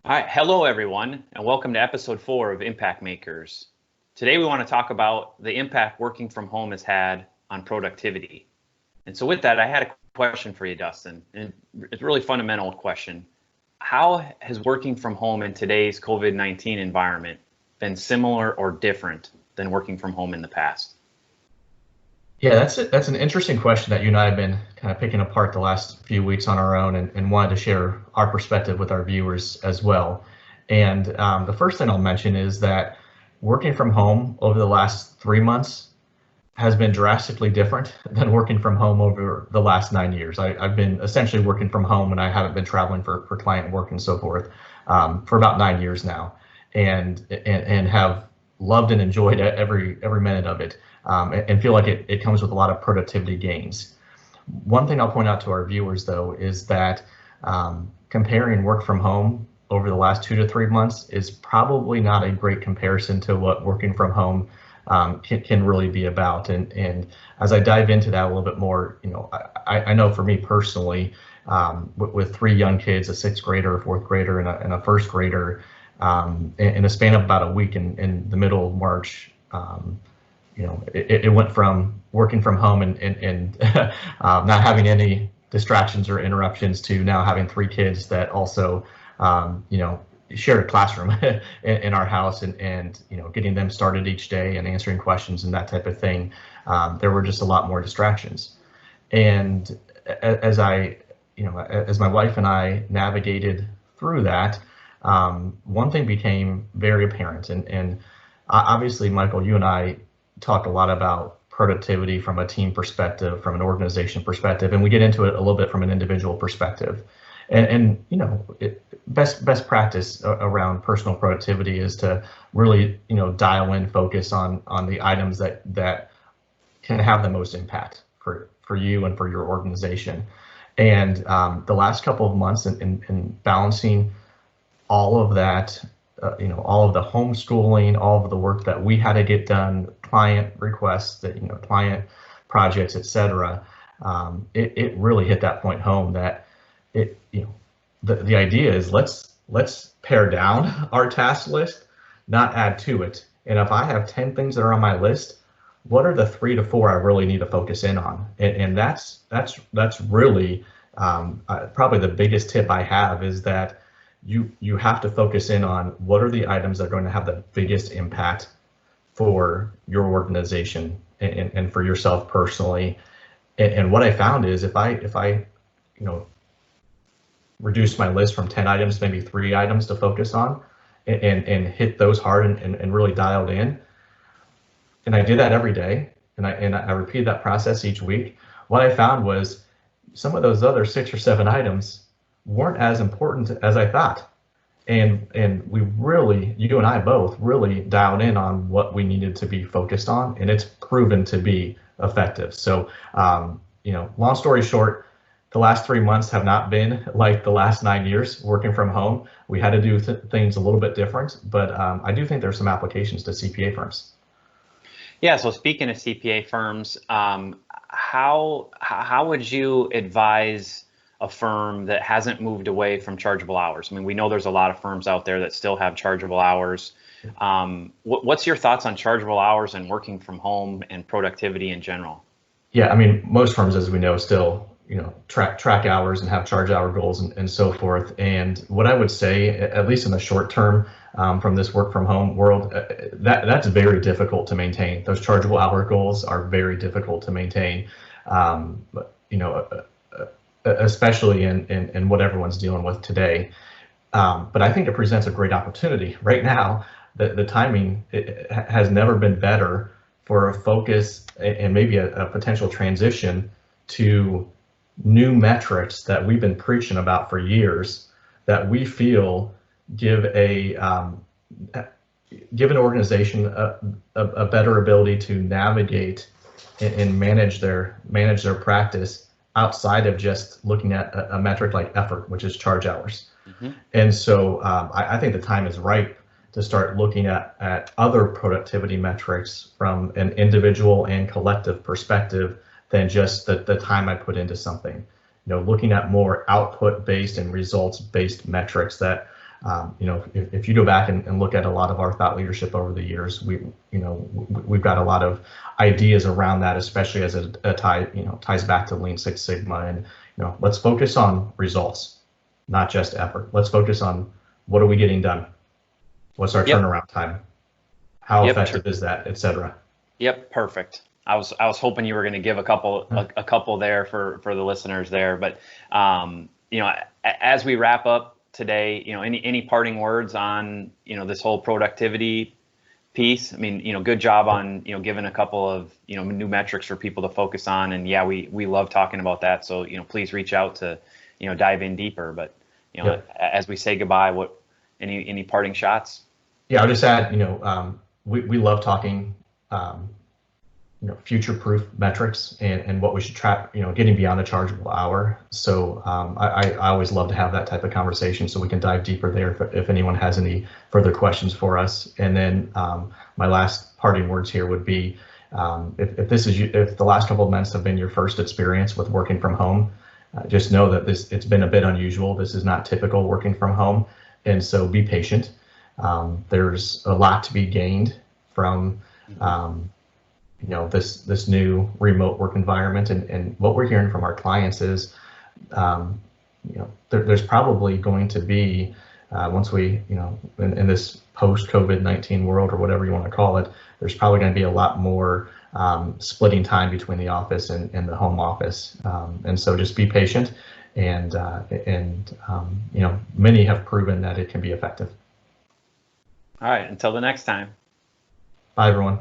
Hi, hello everyone, and welcome to episode 4 of Impact Makers. Today we want to talk about the impact working from home has had on productivity. And so with that, I had a question for you, Dustin, and it's a really fundamental question. How has working from home in today's COVID-19 environment been similar or different than working from home in the past? Yeah, that's an interesting question that you and I have been kind of picking apart the last few weeks on our own and wanted to share our perspective with our viewers as well. And the first thing I'll mention is that working from home over the last 3 months has been drastically different than working from home over the last 9 years. I've been essentially working from home when I haven't been traveling for client work and so forth for about 9 years now, and have loved and enjoyed every minute of it, and feel like it comes with a lot of productivity gains. One thing I'll point out to our viewers, though, is that comparing work from home over the last 2 to 3 months is probably not a great comparison to what working from home can really be about. And as I dive into that a little bit more, I know for me personally, with 3 young kids, a sixth grader, a fourth grader, and a first grader, in a span of about a week in the middle of March, it went from working from home and not having any distractions or interruptions to now having 3 kids that also, share a classroom in our house, and getting them started each day and answering questions and that type of thing. There were just a lot more distractions. And as as my wife and I navigated through that, one thing became very apparent. And obviously, Michael, you and I talk a lot about productivity from a team perspective, from an organization perspective, and we get into it a little bit from an individual perspective. And best practice around personal productivity is to really dial in, focus on the items that can have the most impact for you and for your organization. And the last couple of months in balancing all of that, all of the homeschooling, all of the work that we had to get done, client requests, client projects, etc. It really hit that point home that the idea is let's pare down our task list, not add to it. And if I have 10 things that are on my list, what are the 3 to 4 I really need to focus in on? And that's really probably the biggest tip I have, is that you have to focus in on what are the items that are going to have the biggest impact for your organization and for yourself personally. And what I found is if I reduce my list from 10 items, maybe 3 items to focus on, and hit those hard and really dialed in, and I did that every day, and I repeated that process each week, what I found was some of those other 6 or 7 items weren't as important as I thought. And we really, you and I both, really dialed in on what we needed to be focused on, and it's proven to be effective. So, long story short, the last 3 months have not been like the last 9 years working from home. We had to do things a little bit different, but I do think there's some applications to CPA firms. Yeah, so speaking of CPA firms, how would you advise a firm that hasn't moved away from chargeable hours? I mean, we know there's a lot of firms out there that still have chargeable hours. What's your thoughts on chargeable hours and working from home and productivity in general? Yeah, I mean, most firms, as we know, still track hours and have charge hour goals and so forth. And what I would say, at least in the short term, from this work from home world, that's very difficult to maintain. Those chargeable hour goals are very difficult to maintain. Especially in what everyone's dealing with today. But I think it presents a great opportunity right now. The timing has never been better for a focus and maybe a potential transition to new metrics that we've been preaching about for years, that we feel give an organization a better ability to navigate and manage their practice outside of just looking at a metric like effort, which is charge hours. Mm-hmm. And so I think the time is ripe to start looking at other productivity metrics from an individual and collective perspective than just the time I put into something. Looking at more output-based and results-based metrics that If you go back and look at a lot of our thought leadership over the years, we've got a lot of ideas around that, especially as it ties back to Lean Six Sigma. And let's focus on results, not just effort. Let's focus on what are we getting done, what's our turnaround time, how effective is that, et cetera. Yep, perfect. I was hoping you were going to give a couple there for the listeners there, but as we wrap up today, any parting words on this whole productivity piece? I mean, good job on giving a couple of new metrics for people to focus on, and yeah, we love talking about that. So please reach out to dive in deeper. But as we say goodbye, what any parting shots? Yeah, I'll just add, we love talking future-proof metrics and what we should track, getting beyond the chargeable hour. So I always love to have that type of conversation so we can dive deeper there if anyone has any further questions for us. And then my last parting words here would be, if the last couple of months have been your first experience with working from home, just know that it's been a bit unusual. This is not typical working from home. And so be patient. There's a lot to be gained from this new remote work environment, and what we're hearing from our clients is, there's probably going to be once we, in this post COVID-19 world or whatever you want to call it, there's probably going to be a lot more splitting time between the office and the home office, and so just be patient, and many have proven that it can be effective. All right, until the next time. Bye, everyone.